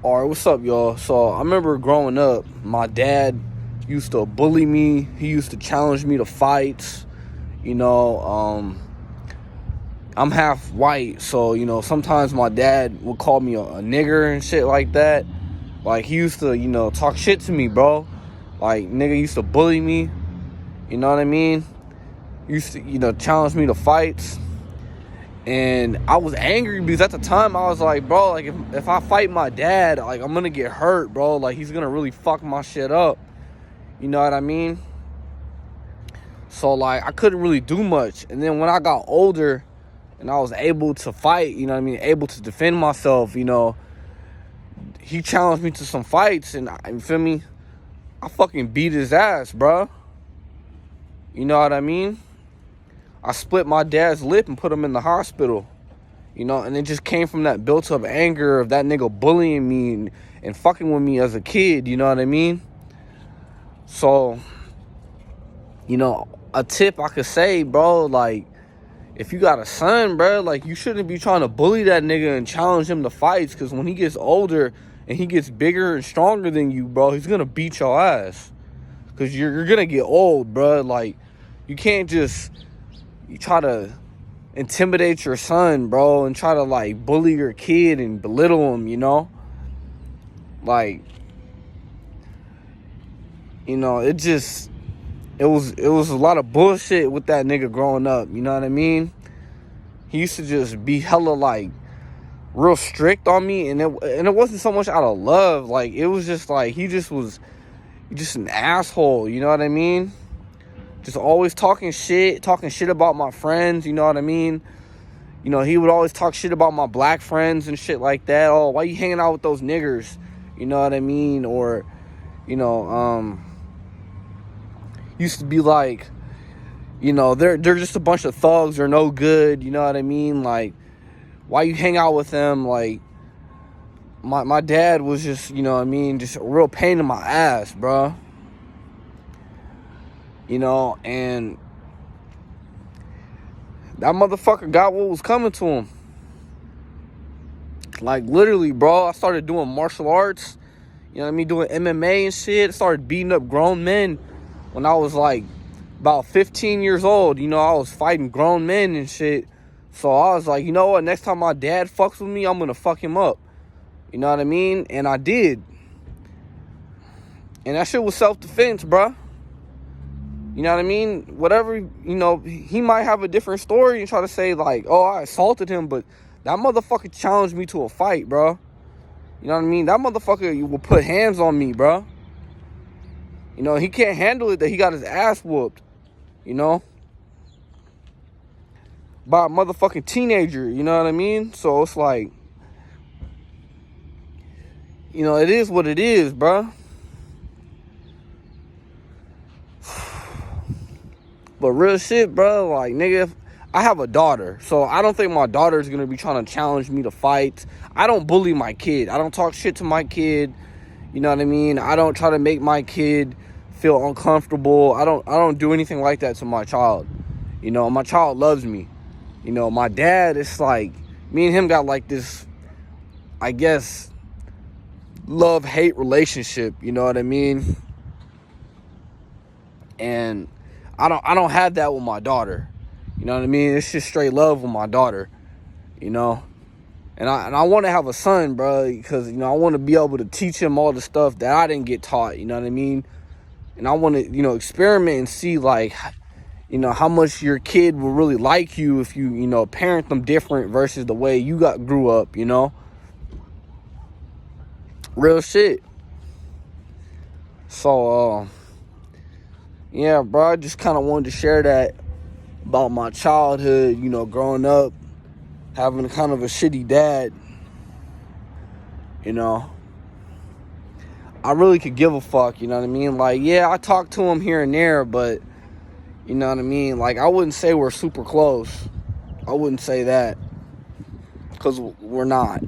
Alright, what's up, y'all? So, I remember growing up, my dad used to bully me. He used to challenge me to fights. You know, I'm half white, so, sometimes my dad would call me a nigger and shit like that. Like, he used to, talk shit to me, bro. Like, nigga used to bully me. You know what I mean? Used to, challenge me to fights. And I was angry because at the time I was like, bro, like if I fight my dad, like I'm gonna get hurt, bro. Like he's gonna really fuck my shit up. You know what I mean? So like I couldn't really do much. And then when I got older and I was able to fight, you know what I mean, able to defend myself, he challenged me to some fights and you feel me? I fucking beat his ass, bro. You know what I mean? I split my dad's lip and put him in the hospital, and it just came from that built up anger of that nigga bullying me and fucking with me as a kid, you know what I mean? So, a tip I could say, bro, like, if you got a son, bro, like, you shouldn't be trying to bully that nigga and challenge him to fights, because when he gets older and he gets bigger and stronger than you, bro, he's gonna beat your ass, because you're gonna get old, bro. Like, you can't just... You try to intimidate your son, bro, and try to, like, bully your kid and belittle him, Like, it was a lot of bullshit with that nigga growing up, you know what I mean? He used to just be hella, like, real strict on me, and it wasn't so much out of love. Like, it was just, like, he was just an asshole, you know what I mean? Just always talking shit about my friends, you know what I mean? He would always talk shit about my black friends and shit like that. Oh, why you hanging out with those niggers? You know what I mean? Or, used to be like, they're just a bunch of thugs, they're no good, you know what I mean? Like, why you hang out with them? Like, my dad was just, just a real pain in my ass, bro. And that motherfucker got what was coming to him. Like, literally, bro, I started doing martial arts, you know what I mean, doing MMA and shit. I started beating up grown men when I was, like, about 15 years old. I was fighting grown men and shit. So I was like, you know what, next time my dad fucks with me, I'm gonna fuck him up. You know what I mean? And I did. And that shit was self-defense, bro. You know what I mean? Whatever, he might have a different story and try to say, like, oh, I assaulted him, but that motherfucker challenged me to a fight, bro. You know what I mean? That motherfucker will put hands on me, bro. He can't handle it that he got his ass whooped, by a motherfucking teenager, you know what I mean? So it's like, it is what it is, bro. But real shit, bro, like, nigga, I have a daughter, so I don't think my daughter is gonna be trying to challenge me to fight. I don't bully my kid. I don't talk shit to my kid. You know what I mean? I don't try to make my kid feel uncomfortable. I don't do anything like that to my child. My child loves me. My dad, it's like, me and him got like this, I guess, love-hate relationship, you know what I mean? And I don't have that with my daughter. You know what I mean? It's just straight love with my daughter, And I want to have a son, bro, because, I want to be able to teach him all the stuff that I didn't get taught, you know what I mean? And I want to, experiment and see, like, how much your kid will really like you if you, parent them different versus the way you grew up, Real shit. So, yeah, bro, I just kind of wanted to share that about my childhood, growing up, having kind of a shitty dad, I really could give a fuck, you know what I mean? Like, yeah, I talk to him here and there, but, you know what I mean? Like, I wouldn't say we're super close. I wouldn't say that, because we're not.